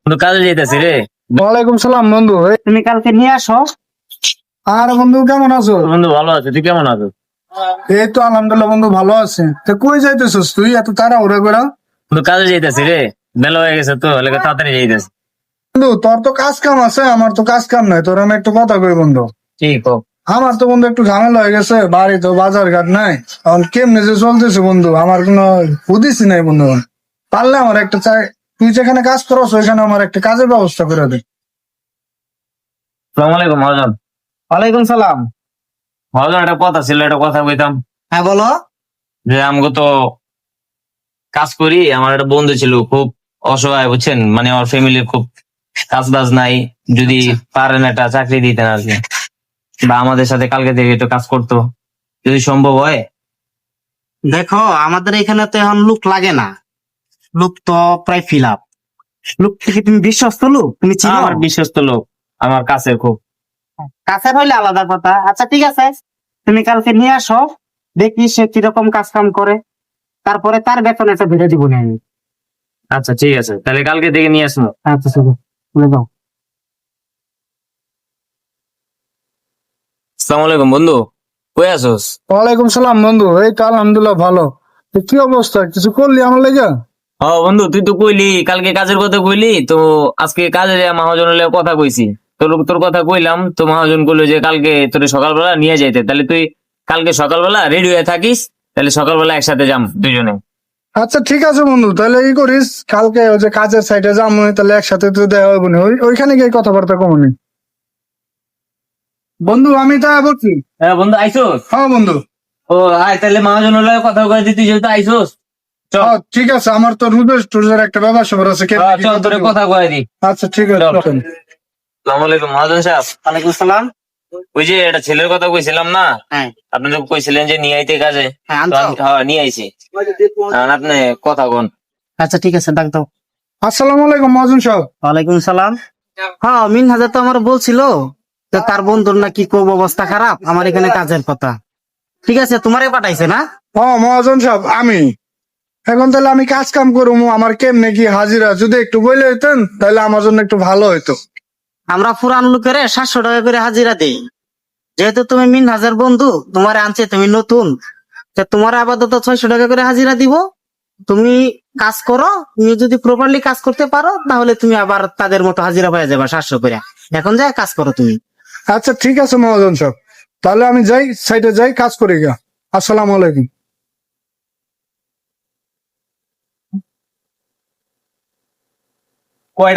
বন্ধু কাজে যেতেছি রে। ওয়ালাইকুম সালাম বন্ধু। তুমি কালকে নিয়ে আসো। আর বন্ধু কেমন আছো? বন্ধু ভালো আছে, তুই কেমন আছো? এই তো আলহামদুলিল্লাহ বন্ধু ভালো আছে। তো কই যাইতেছিস তুই এত তাড়াহুড়া করে? বন্ধু কাজে যেতেছি রে, বেলা হয়ে গেছে তো লেগে তাড়াতাড়ি যাইতেছি। বন্ধু তোর তো কাজ কাম আছে, আমার তো কাজ কাম নাই। তোর আমি একটু কথা কই বন্ধু। ঠিক হোক। আমার তো বন্ধু একটু ঝামেলা হয়ে গেছে, বাড়ি তো বাজার ঘাট নাই। এখন কেমনে যে চলতেছে বন্ধু, আমার কোনো বুঝিস নাই বন্ধু। পারলে আমার একটা চাই, তুই যেখানে কাজ করছ ওইখানে আমার একটা কাজের ব্যবস্থা করে দে। সালাম আলাইকুম মহাজন। ওয়ালাইকুম সালাম। মহাজন একটা কথা ছিল, একটা কথা কইতাম। হ্যাঁ বলো। যে আমাকে তো কাজ করি, আমার একটা বন্ধু ছিল খুব অসহায়, বুঝছেন, মানে ওর ফ্যামিলির খুব কাজ বাজ নাই। যদি পারেন একটা চাকরি দিতেন আর কি, বা আমাদের সাথে কালকে থেকে একটু কাজ করতো যদি সম্ভব হয়। দেখো আমাদের এখানে তো এখন লোক লাগে না, লোক তো প্রায় ফিল আপ। লোক থেকে তুমি বিশ্বস্ত লোক, তুমি চিনো? আমার বিশ্বস্ত লোক, আমার কাছের খুব। কাছের হইলে আলাদা কথা। আচ্ছা ঠিক আছে, তুমি কালকে নিয়ে আসো, দেখি সে কিরকম কাজ কাম করে, তারপরে তার বেতন একটা বেঁধে দিব না আমি। আচ্ছা ঠিক আছে, তাহলে কালকে থেকে নিয়ে আসবো। আচ্ছা চলো, বলে দাও। আসসালামু আলাইকুম বন্ধু, কই আছোস? ওয়ালাইকুম সালাম বন্ধু। এই তো আলহামদুলিল্লাহ ভালো। তো কি অবস্থা, কিছু করলি আমার লেগে? ও বন্ধু, তুই তো কইলি কালকে কাজের কথা কইলি তো, আজকে কাজে মহাজনের লগে কথা কইছি। তোর তোর কথা কইলাম তো, মহাজন কইলো যে কালকে তোর সকালবেলা নিয়ে যাইতে। তাহলে তুই কালকে সকালবেলা রেডি হয়ে থাকিস, তাহলে সকালবেলা একসাথে যাম দুজনে। আচ্ছা ঠিক আছে বন্ধু, তাহলে ই করিস, কালকে ওই যে কাজের সাইডে যাবো, তাহলে একসাথে তো দেখা হইব না, ওইখানে গিয়ে কথাবার্তা কমনি। বন্ধু আমি তা বলছি। হ্যাঁ বন্ধু আইসোস? হ্যাঁ বন্ধু। ও আয়, তাহলে মহাজনের লগে কথা কইছি, তুই যেহেতু আইসোস চল। হ্যাঁ ঠিক আছে, আমার তো রুবেশ টুজের একটা ব্যাপার স্যাপার আছে। চল তোরে কথা কয়ে দি। আচ্ছা ঠিক আছে চল। চল। আসসালামু আলাইকুম মহাজন সাহেব। ওয়ালাইকুম সালাম। ওই যে একটা ছেলের কথা কইছিলাম না, হ্যাঁ আপনি তো কইছিলেন যে নিয়ে আইতে কাজে। হ্যাঁ, তো আনছো? হ্যাঁ নিয়ে আইছি। এখন আপনি কথা কোন। আচ্ছা ঠিক আছে, ডাক দাও। আসসালামু আলাইকুম মহাজন সাহেব। ওয়ালাইকুম সালাম। হ্যাঁ মিন হাজার তো আমার বলছিল যে তার বন্ধুর নাকি খুব অবস্থা খারাপ, আমার এখানে কাজের কথা। ঠিক আছে, তোমারে পাঠাইছে না? হ্যাঁ মহাজন সাহেব আমি এখন তাহলে আমি কাজ কাম করবো, আমার কেমনে কি হাজিরা যদি একটু বলে দিতেন তাহলে আমার জন্য একটু ভালো হইতো। আমরা পুরান লোকের 700 টাকা করে হাজিরা দেই। যেহেতু তুমি মিন হাজার বন্ধু, তোমার আনছে, তুমি নতুন, তো তোমার আপাতত 600 টাকা করে হাজিরা দিব। তুমি কাজ করো, তুমি যদি প্রপারলি কাজ করতে পারো তাহলে তুমি আবার তাদের মতো হাজিরা পেয়ে যাবে 700 করে। এখন যাই কাজ করো তুমি। আচ্ছা ঠিক আছে মহাজন সাহেব, তাহলে আমি যাই, সাইডে যাই, কাজ করি গা। আসসালামু আলাইকুম। কয়টা